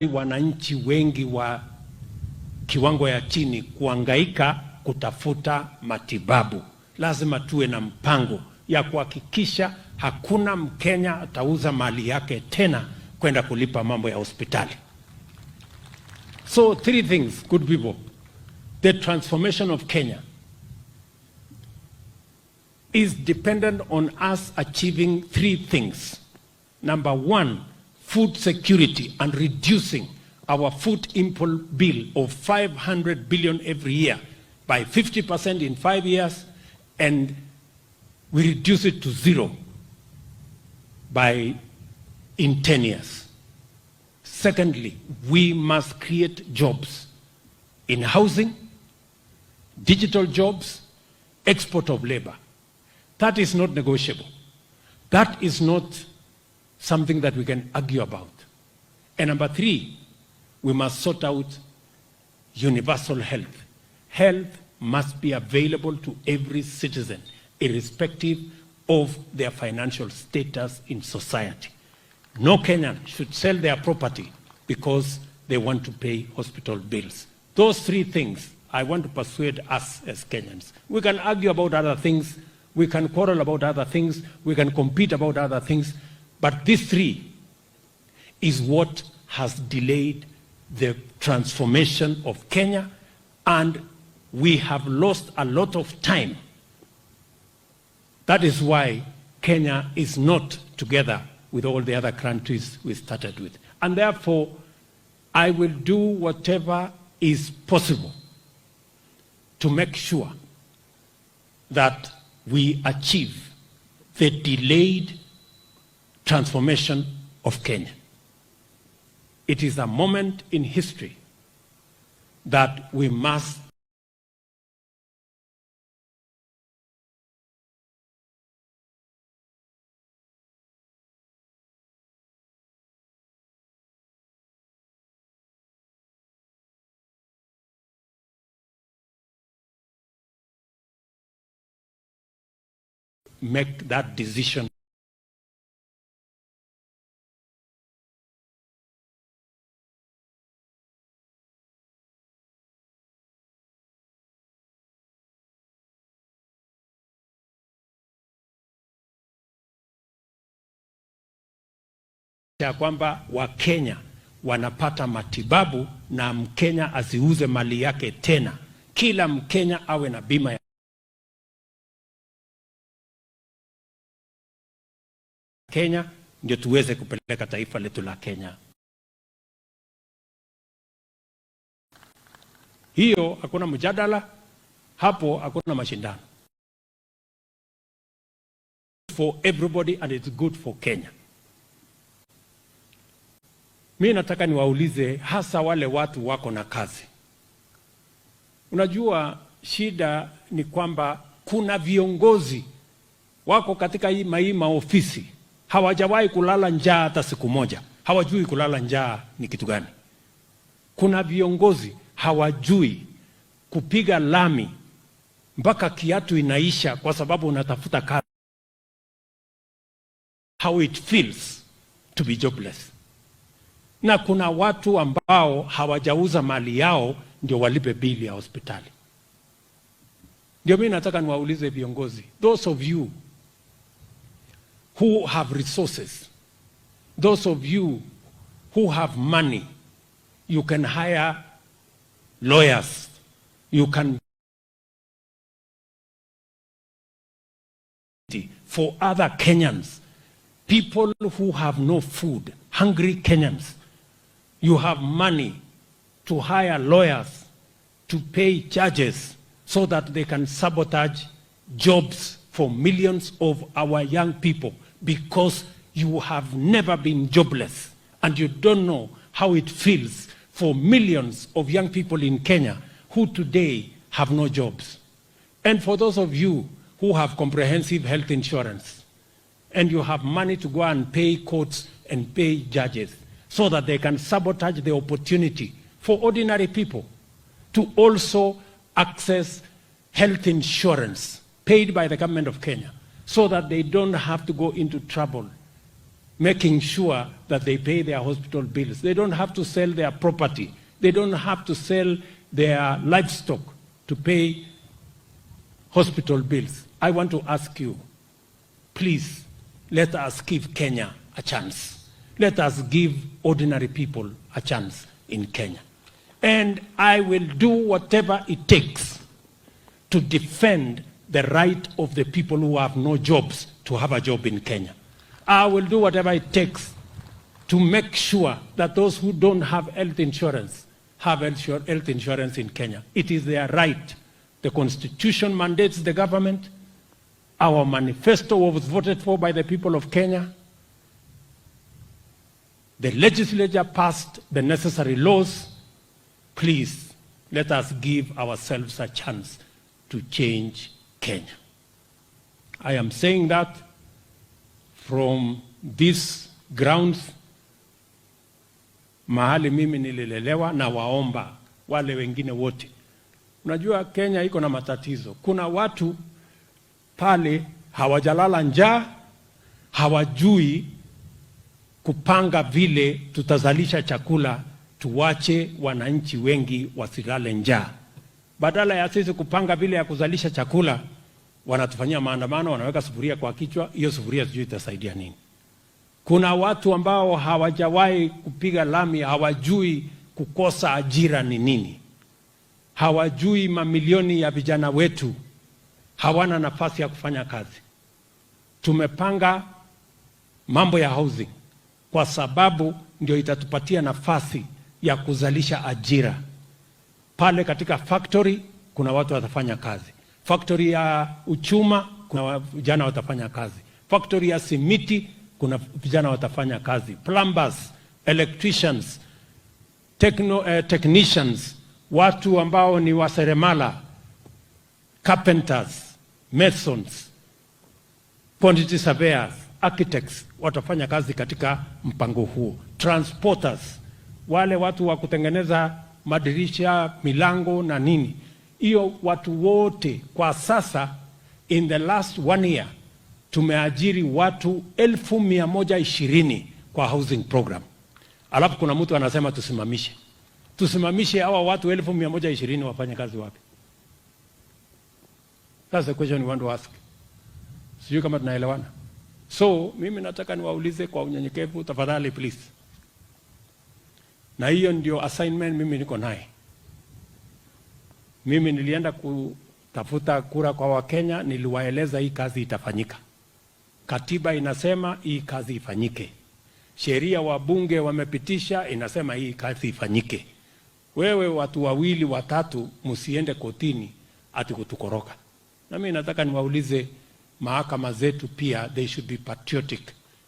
wananchi wengi wa kiwango ya chini kuangaika kutafuta matibabu. Lazima tuwe na mpango ya kuhakikisha hakuna Mkenya atauza mali yake tena kwenda kulipa mambo ya hospitali. So 3 things, good people. The transformation of Kenya is dependent on us achieving 3 things. Number 1, food security and reducing our food import bill of 500 billion every year by 50% in 5 years, and we reduce it to 0 in 10 years. Secondly, we must create jobs in housing, digital jobs, export of labor. That is not negotiable. That is not something that we can argue about. And number 3, we must sort out universal health. Health must be available to every citizen, irrespective of their financial status in society. No Kenyan should sell their property because they want to pay hospital bills. Those 3 things, I want to persuade us as Kenyans. We can argue about other things, we can quarrel about other things, we can compete about other things, but these 3 is what has delayed the transformation of Kenya, and we have lost a lot of time. That is why Kenya is not together with all the other countries we started with. And therefore, I will do whatever is possible to make sure that we achieve the delayed transformation of Kenya. It is a moment in history that we must make that decision. Ya kwamba Wakenya wanapata matibabu na Mkenya asiuze mali yake tena. Kila Mkenya awe na bima ya Kenya, ndio tuweze kupeleka taifa letu la Kenya. Hiyo hakuna mjadala, hapo hakuna mashindano. For everybody, and it's good for Kenya. Mimi nataka niwaulize hasa wale watu wako na kazi. Unajua shida ni kwamba kuna viongozi wako katika hii maofisi hawajawahi kulala njaa hata siku moja. Hawajui kulala njaa ni kitu gani. Kuna viongozi hawajui kupiga lami mpaka kiatu inaisha kwa sababu unatafuta kazi. How it feels to be jobless. Na kuna watu ambao hawajauza mali yao ndio walipe bili ya hospitali. Ndio mimi nataka niwaulize viongozi, those of you who have resources, those of you who have money, you can hire lawyers, you can for other Kenyans, people who have no food, hungry Kenyans. You have money to hire lawyers, to pay judges so that they can sabotage jobs for millions of our young people, because you have never been jobless and you don't know how it feels for millions of young people in Kenya who today have no jobs. And for those of you who have comprehensive health insurance and you have money to go and pay courts and pay judges so that they can sabotage the opportunity for ordinary people to also access health insurance paid by the government of Kenya, so that they don't have to go into trouble making sure that they pay their hospital bills. They don't have to sell their property. They don't have to sell their livestock to pay hospital bills. I want to ask you, please, let us give Kenya a chance. Let us give ordinary people a chance in Kenya. And I will do whatever it takes to defend the right of the people who have no jobs to have a job in Kenya. I will do whatever it takes to make sure that those who don't have health insurance have health insurance in Kenya. It is their right. The Constitution mandates the government. Our manifesto was voted for by the people of Kenya. The legislature passed the necessary laws. Please, let us give ourselves a chance to change Kenya. I am saying that from these grounds, mahali mimi nililelewa, na waomba wale wengine wote. Unajua Kenya iko na matatizo. Kuna watu pale hawajalala njaa, hawajui kupanga vile tutazalisha chakula, tuwache wananchi wengi wasilale njaa. Badala ya sisi kupanga vile ya kuzalisha chakula, wanatufanyia maandamano, wanaweka sufuria kwa kichwa. Hiyo sufuria sijui itasaidia nini. Kuna watu ambao hawajawahi kupiga lami, hawajui kukosa ajira ni nini. Hawajui mamilioni ya vijana wetu hawana nafasi ya kufanya kazi. Tumepanga mambo ya housing kwa sababu ndio itatupatia nafasi ya kuzalisha ajira. Pale katika factory kuna watu watafanya kazi. Factory ya uchuma kuna vijana watafanya kazi. Factory ya simiti kuna vijana watafanya kazi. Plumbers, electricians, technicians, watu ambao ni waseremala, carpenters, masons, quantity surveyors, architects watafanya kazi katika mpango huo. Transporters, wale watu wa kutengeneza madirisha, milango na nini. Hiyo watu wote kwa sasa, in the last 1 year tumeajiri watu 1,120 kwa housing program. Alafu kuna mtu anasema tusimamishe hawa watu 1,120 wafanye kazi wapi? That's the question we want to ask. Sijui kama tunaelewana. So mimi nataka niwaulize kwa unyenyekevu, tafadhali please. Na hiyo ndio assignment mimi niko naye. Mimi nilienda kutafuta kura kwa Wakenya, niliwaeleza hii kazi itafanyika. Katiba inasema hii kazi ifanyike. Sheria wabunge wamepitisha inasema hii kazi ifanyike. Wewe watu wawili watatu msiende kotini ati kutukoroka. Na mimi nataka niwaulize mahakama zetu pia, they should be patriotic.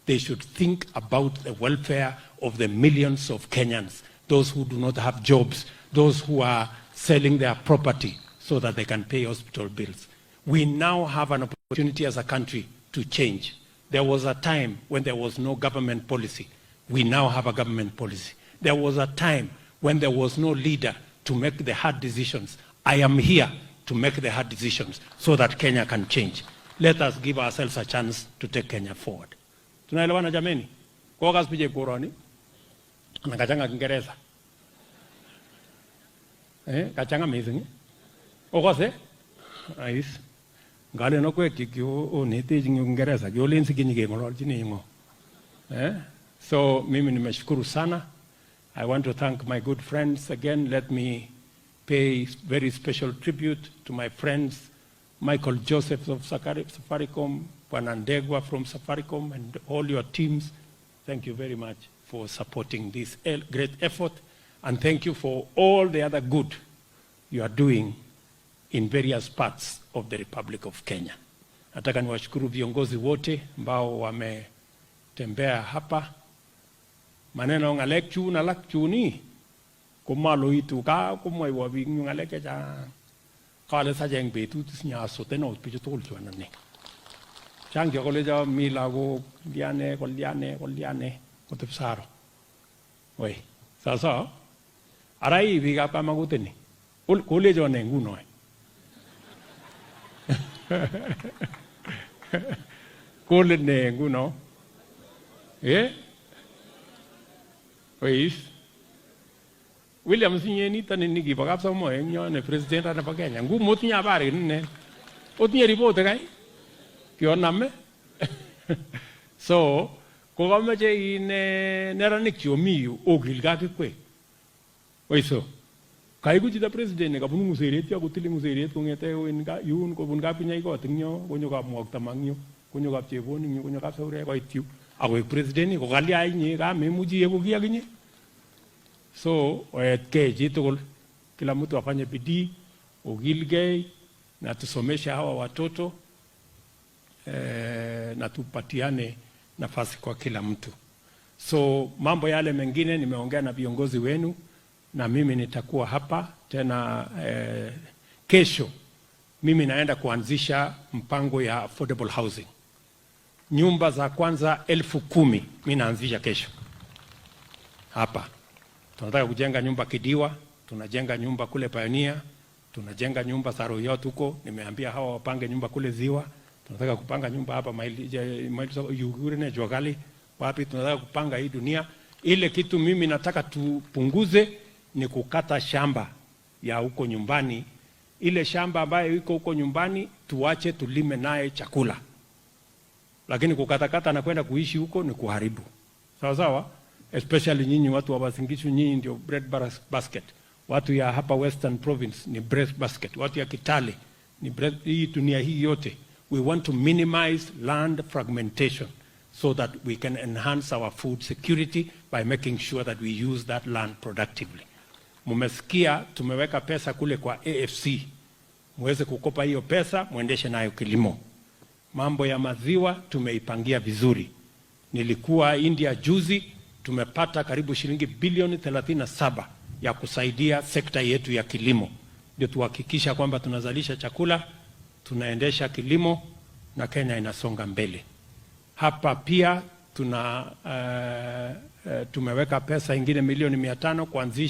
They should think about the welfare of the millions of Kenyans, those who do not have jobs, those who are selling their property so that they can pay hospital bills. We now have an opportunity as a country to change. There was a time when there was no government policy. We now have a government policy. There was a time when there was no leader to make the hard decisions. I am here to make the hard decisions so that Kenya can change. Let us give ourselves a chance to take Kenya forward. Tunaelewana jameni? Kwa kazi pije koroni. Anakachanga Kiingereza. Kachanga amazing. Okose? Nice. Ngale no kwe kikyo onete jingi Kiingereza. Kyo lensi kinyige ngololchini ngo. So mimi nimeshukuru sana. I want to thank my good friends again. Let me pay very special tribute to my friends, Michael Joseph of Safaricom, Panandegwa from Safaricom, and all your teams. Thank you very much for supporting this great effort, and thank you for all the other good you are doing in various parts of the Republic of Kenya. Nataka niwashukuru viongozi wote ambao wametembea hapa. Maneno ngalekchu na lakchuni kumalo itu ka kumoi wa bingu ngaleke cha kale sa jeng betu tisnya soteno pichotol chwana ne chang yo kole ja milago diane kotepsaro oi sasa arai biga pa maguteni kole jo ne nguno kole ne nguno Wais William Sinyeni tani niki pakapsa mo enyo ne president ana pa Kenya ngu motinya habari ne otinye report kai kioname so ko kamache ine neranik chomiyu ogilgaki kwe waiso kai kuchita president ne kabunu nguseret ya kutili nguseret kongete yun kobun kapinyai kot ngyo konyo kamwokta mangyo konyo kapcheboni ngyo konyo kapsaure koityu ako president ko kalya inye ka memuchi yeko kia kinye so ke chitugul kila mtu afanye bidii ogilgei na tusomeshe hawa watoto na tupatiane nafasi kwa kila mtu. So mambo yale mengine nimeongea na viongozi wenu na mimi nitakuwa hapa tena kesho. Mimi naenda kuanzisha mpango ya affordable housing. Nyumba za kwanza 10,000 mimi naanzisha kesho hapa. Tunataka kujenga nyumba Kidiwa, tunajenga nyumba kule Pioneer, tunajenga nyumba Saroyot huko, nimeambia hawa wapange nyumba kule Ziwa. Tunataka kupanga nyumba hapa Yugure na Jogali, wapi tunataka kupanga hii dunia. Ile kitu mimi nataka tupunguze ni kukata shamba ya huko nyumbani. Ile shamba ambayo iko huko nyumbani tuache tulime naye chakula. Lakini kukatakata na kwenda kuishi huko ni kuharibu. Sawa sawa? Especially nyinyi watu wa Basingishu, nyinyi ndio bread basket. Watu ya hapa Western Province ni bread basket. Watu ya Kitale ni bread, hii dunia hii yote. We want to minimize land fragmentation so that we can enhance our food security by making sure that we use that land productively. Mumesikia tumeweka pesa kule kwa AFC. Muweze kukopa hiyo pesa, muendeshe nayo kilimo. Mambo ya maziwa tumeipangia vizuri. Nilikuwa India juzi, tumepata karibu shilingi bilioni 37 ya kusaidia sekta yetu ya kilimo. Ndio tuhakikisha kwamba tunazalisha chakula, tunaendesha kilimo na Kenya inasonga mbele. Hapa pia tumeweka pesa ingine milioni 500 kuanzisha